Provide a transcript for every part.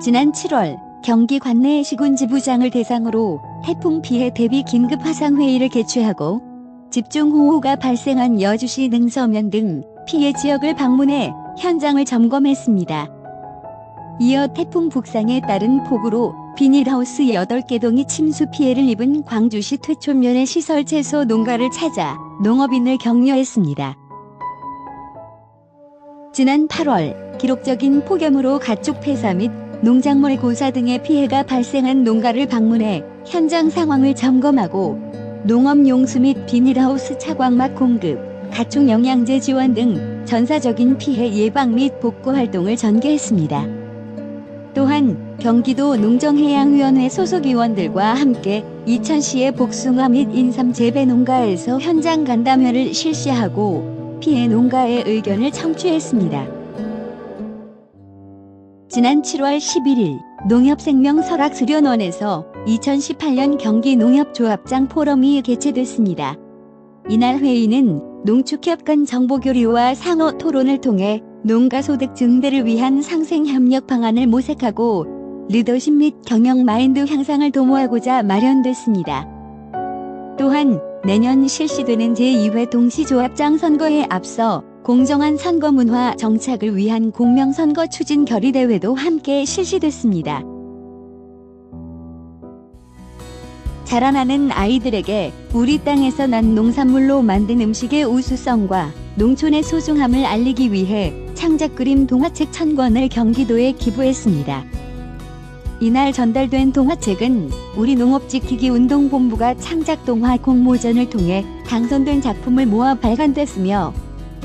지난 7월 경기 관내 시군지부장을 대상으로 태풍 피해 대비 긴급 화상회의를 개최하고 집중호우가 발생한 여주시 능서면 등 피해 지역을 방문해 현장을 점검했습니다. 이어 태풍 북상에 따른 폭우로 비닐하우스 8개 동이 침수 피해를 입은 광주시 퇴촌면의 시설 채소 농가를 찾아 농업인을 격려했습니다. 지난 8월 기록적인 폭염으로 가축 폐사 및 농작물 고사 등의 피해가 발생한 농가를 방문해 현장 상황을 점검하고 농업용수 및 비닐하우스 차광막 공급, 가축 영양제 지원 등 전사적인 피해 예방 및 복구 활동을 전개했습니다. 또한 경기도 농정해양위원회 소속 위원들과 함께 이천시의 복숭아 및 인삼 재배 농가에서 현장 간담회를 실시하고 피해 농가의 의견을 청취했습니다. 지난 7월 11일 농협생명설악수련원에서 2018년 경기 농협조합장 포럼이 개최됐습니다. 이날 회의는 농축협 간 정보교류와 상호 토론을 통해 농가 소득 증대를 위한 상생협력 방안을 모색하고 리더십 및 경영 마인드 향상을 도모하고자 마련됐습니다. 또한 내년 실시되는 제2회 동시조합장 선거에 앞서 공정한 선거 문화 정착을 위한 공명선거 추진 결의대회도 함께 실시됐습니다. 자라나는 아이들에게 우리 땅에서 난 농산물로 만든 음식의 우수성과 농촌의 소중함을 알리기 위해 창작그림 동화책 1000권을 경기도에 기부했습니다. 이날 전달된 동화책은 우리 농업지키기 운동본부가 창작동화 공모전을 통해 당선된 작품을 모아 발간됐으며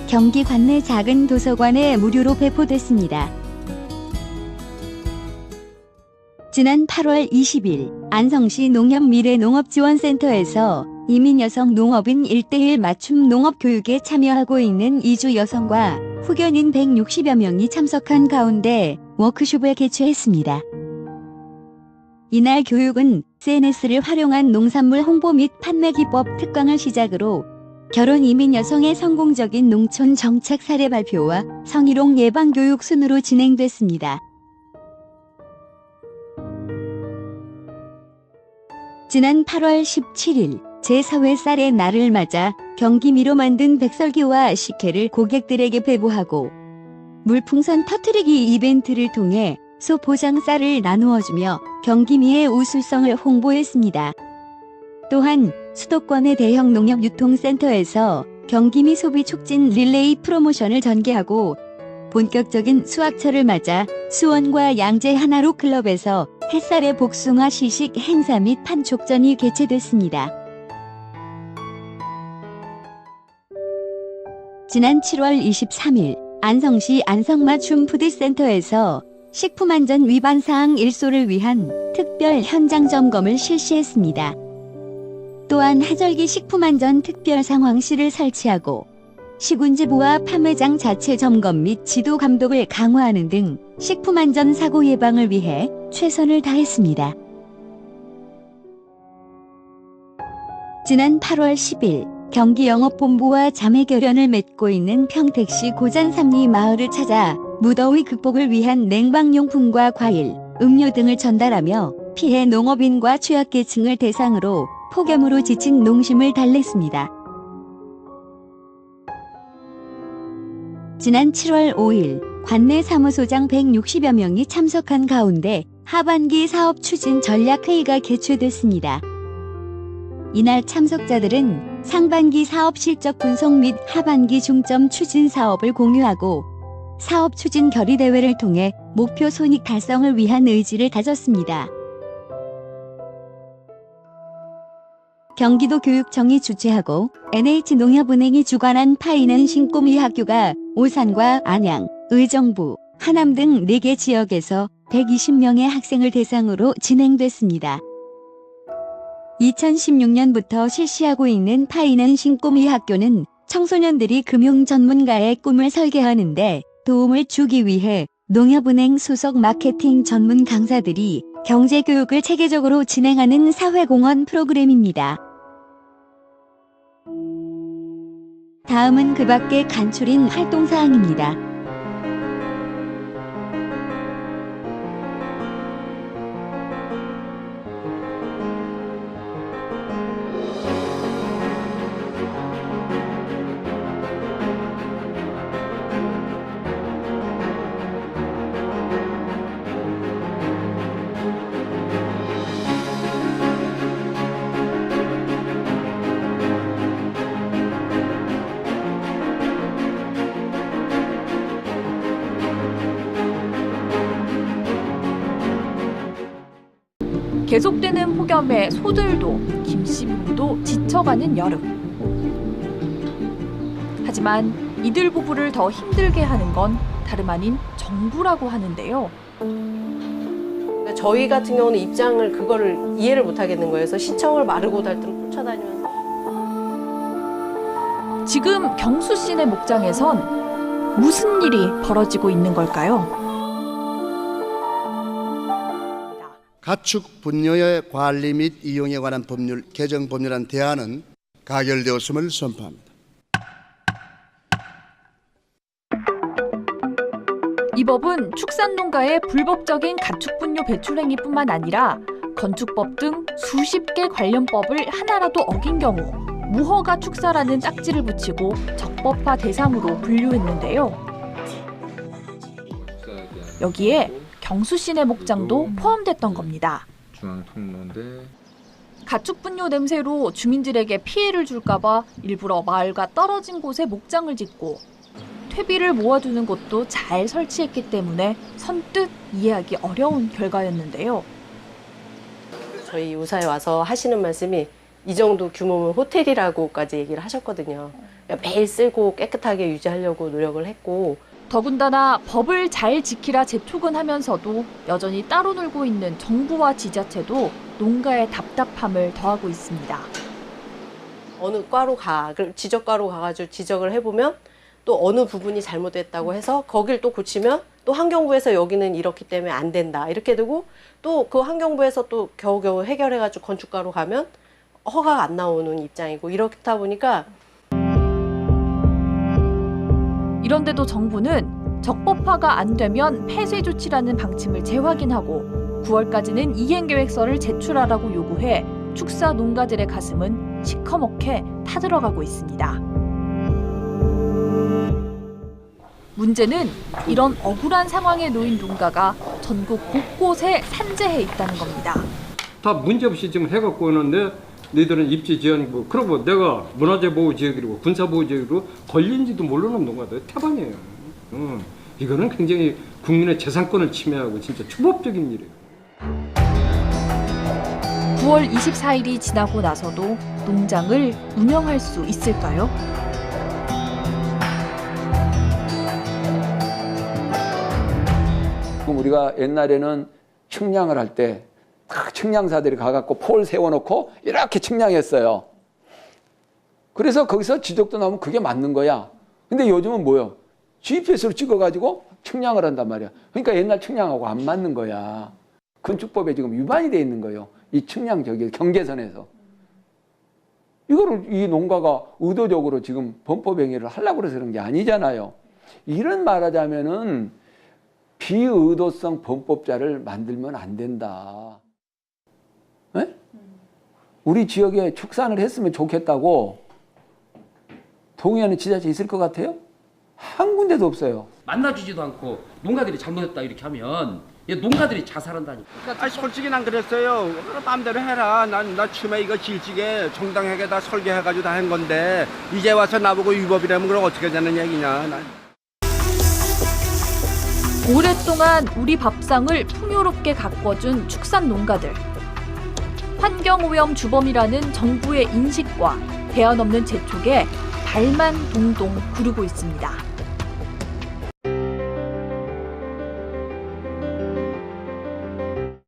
경기 관내 작은 도서관에 무료로 배포됐습니다. 지난 8월 20일 안성시 농협미래농업지원센터에서 이민여성 농업인 1:1 맞춤 농업교육에 참여하고 있는 이주 여성과 후견인 160여 명이 참석한 가운데 워크숍을 개최했습니다. 이날 교육은 SNS를 활용한 농산물 홍보 및 판매 기법 특강을 시작으로 결혼 이민 여성의 성공적인 농촌 정착 사례 발표와 성희롱 예방 교육 순으로 진행됐습니다. 지난 8월 17일 제4회 쌀의 날을 맞아 경기미로 만든 백설기와 식혜를 고객들에게 배부하고 물풍선 터뜨리기 이벤트를 통해 소포장 쌀을 나누어주며 경기미의 우수성을 홍보했습니다. 또한 수도권의 대형 농협 유통센터에서 경기미 소비 촉진 릴레이 프로모션을 전개하고 본격적인 수확철을 맞아 수원과 양재 하나로 클럽에서 햇살의 복숭아 시식 행사 및 판촉전이 개최됐습니다. 지난 7월 23일 안성시 안성맞춤푸드센터에서 식품안전 위반사항 일소를 위한 특별 현장 점검을 실시했습니다. 또한 하절기 식품안전 특별상황실을 설치하고 시군지부와 판매장 자체 점검 및 지도 감독을 강화하는 등 식품안전 사고 예방을 위해 최선을 다했습니다. 지난 8월 10일 경기영업본부와 자매결연을 맺고 있는 평택시 고잔삼리 마을을 찾아 무더위 극복을 위한 냉방용품과 과일, 음료 등을 전달하며 피해 농업인과 취약계층을 대상으로 폭염으로 지친 농심을 달랬습니다. 지난 7월 5일 관내 사무소장 160여 명이 참석한 가운데 하반기 사업 추진 전략회의가 개최됐습니다. 이날 참석자들은 상반기 사업 실적 분석 및 하반기 중점 추진 사업을 공유하고 사업 추진 결의대회를 통해 목표 손익 달성을 위한 의지를 다졌습니다. 경기도 교육청이 주최하고 NH농협은행이 주관한 파이낸싱 꿈이 학교가 오산과 안양, 의정부, 하남 등 4개 지역에서 120명의 학생을 대상으로 진행됐습니다. 2016년부터 실시하고 있는 파이낸싱 꿈이 학교는 청소년들이 금융 전문가의 꿈을 설계하는 데 도움을 주기 위해 농협은행 소속 마케팅 전문 강사들이 경제교육을 체계적으로 진행하는 사회공헌 프로그램입니다. 다음은 그 밖에 간추린 활동사항입니다. 계속되는 폭염에 소들도 김씨부부도 지쳐가는 여름. 하지만 이들 부부를 더 힘들게 하는 건 다름 아닌 정부라고 하는데요. 저희 같은 경우는 입장을 그거를 이해를 못 하겠는 거예요. 그래서 시청을 마르고 닳도록 쫓아다니면서 지금 경수 씨네 목장에선 무슨 일이 벌어지고 있는 걸까요? 가축 분뇨의 관리 및 이용에 관한 법률 개정 법률안 대안은 가결되었음을 선포합니다. 이 법은 축산농가의 불법적인 가축분뇨 배출 행위뿐만 아니라 건축법 등 수십 개 관련 법을 하나라도 어긴 경우 무허가 축사라는 딱지를 붙이고 적법화 대상으로 분류했는데요. 여기에 경수 씨네 목장도 포함됐던 겁니다. 중앙통로인데 가축분뇨 냄새로 주민들에게 피해를 줄까 봐 일부러 마을과 떨어진 곳에 목장을 짓고 퇴비를 모아두는 곳도 잘 설치했기 때문에 선뜻 이해하기 어려운 결과였는데요. 저희 우사에 와서 하시는 말씀이 이 정도 규모면 호텔이라고까지 얘기를 하셨거든요. 그러니까 매일 쓰고 깨끗하게 유지하려고 노력을 했고 더군다나 법을 잘 지키라 재촉은하면서도 여전히 따로 놀고 있는 정부와 지자체도 농가의 답답함을 더하고 있습니다. 어느 과로 가, 지적과로 가가지고 지적을 해보면 또 어느 부분이 잘못됐다고 해서 거길 또 고치면 또 환경부에서 여기는 이렇기 때문에 안 된다 이렇게 되고 또 그 환경부에서 또 겨우겨우 해결해가지고 건축가로 가면 허가가 안 나오는 입장이고 이렇다 보니까 이런데도 정부는 적법화가 안 되면 폐쇄 조치라는 방침을 재확인하고 9월까지는 이행계획서를 제출하라고 요구해 축사 농가들의 가슴은 시커멓게 타들어가고 있습니다. 문제는 이런 억울한 상황에 놓인 농가가 전국 곳곳에 산재해 있다는 겁니다. 다 문제없이 지금 해갖고 오는데 너희들은 입지 지연이고 그러고 내가 문화재보호지역이고 군사보호지역으로 걸린지도 모르는 농가들 태반이에요. 이거는 굉장히 국민의 재산권을 침해하고 진짜 추법적인 일이에요. 9월 24일이 지나고 나서도 농장을 운영할 수 있을까요? 우리가 옛날에는 측량을 할 때 측량사들이 가갖고 폴 세워놓고 이렇게 측량했어요. 그래서 거기서 지적도 나오면 그게 맞는 거야. 근데 요즘은 뭐요? GPS로 찍어가지고 측량을 한단 말이야. 그러니까 옛날 측량하고 안 맞는 거야. 건축법에 지금 위반이 돼 있는 거예요. 이 측량 경계선에서. 이거를 이 농가가 의도적으로 지금 범법행위를 하려고 해서 그런 게 아니잖아요. 이런 말하자면은 비의도성 범법자를 만들면 안 된다. 에? 우리 지역에 축산을 했으면 좋겠다고 동의하는 지자체 있을 것 같아요? 한 군데도 없어요. 만나주지도 않고 농가들이 잘못했다 이렇게 하면 농가들이 자살한다니까. 아니 솔직히 난 그랬어요. 마음대로 해라. 나 처음에 이거 질지게 정당하게 다 설계해가지고 다 한 건데 이제 와서 나보고 위법이라면 그럼 어떻게 되는 얘기냐. 난. 오랫동안 우리 밥상을 풍요롭게 가꿔준 축산 농가들. 환경오염 주범이라는 정부의 인식과 대안 없는 재촉에 발만 동동 구르고 있습니다.